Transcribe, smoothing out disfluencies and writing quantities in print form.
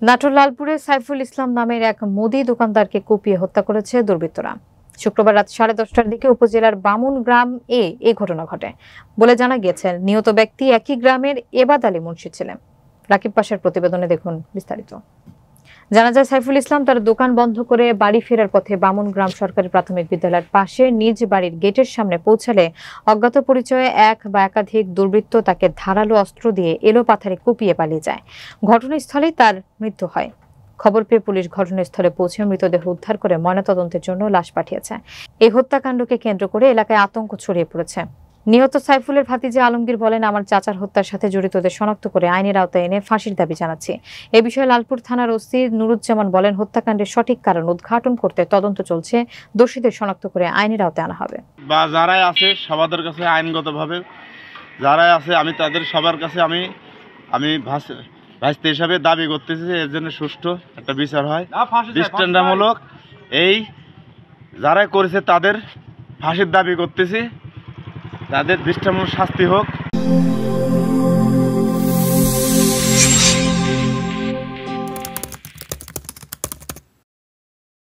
নাটোর লালপুরে সাইফুল ইসলাম নামের এক মুদি দোকানদারকে কুপিয়ে হত্যা করেছে দুর্বৃত্তরা। শুক্রবার রাত 10:30টার দিকে উপজেলার বামুন গ্রাম এ ঘটনা ঘটে বলে জানা গিয়েছে। নিহত ব্যক্তি একই গ্রামের এবাদ আলী মুন্সি ছিলেন। রাকিব পাশার প্রতিবেদনে দেখুন বিস্তারিত। জানা যায়, সাইফুল ইসলাম তার দোকান বন্ধ করে বাড়ি ফেরার পথে বামুন গ্রাম সরকারি প্রাথমিক বিদ্যালয়ের পাশে নিজ বাড়ির গেটের সামনে পৌঁছালে অজ্ঞাত পরিচয়ে এক বা একাধিক দুর্বৃত্ত তাকে ধারালো অস্ত্র দিয়ে এলোপাথারি কুপিয়ে পালিয়ে যায়। ঘটনাস্থলেই তার মৃত্যু হয়। খবর পেয়ে পুলিশ ঘটনাস্থলে পৌঁছে মৃতদেহ উদ্ধার করে ময়নাতদন্তের জন্য লাশ পাঠিয়েছে। এই হত্যাকাণ্ডকে কেন্দ্র করে এলাকায় আতঙ্ক ছড়িয়ে পড়েছে। নিহত সাইফুলের ভাতিজা আলমগীর বলেন, আমার চাচার হত্যার সাথে জড়িতদের শনাক্ত করে আইনের আওতায় এনে ফাঁসির দাবি জানাচ্ছি। এ বিষয়ে লালপুর থানার ওসি নুরুজ্জামান বলেন, হত্যাকাণ্ডের সঠিক কারণ উদ্ঘাটন করতে তদন্ত চলছে। দোষীদের শনাক্ত করে আইনের আওতায় আনা হবে। বা যারাই আছে সবার কাছে আইনগতভাবে যারাই আছে আমি তাদের সবার কাছে আমি ভাইস্তে হিসাবে দাবি করতেছি এর জন্য সুষ্ঠু একটা বিচার হয়, দৃষ্টান্তমূলক। এই যারাই করেছে তাদের ফাঁসির দাবি করতেছি, তাদের দৃষ্টান্তমূলক শাস্তি হোক।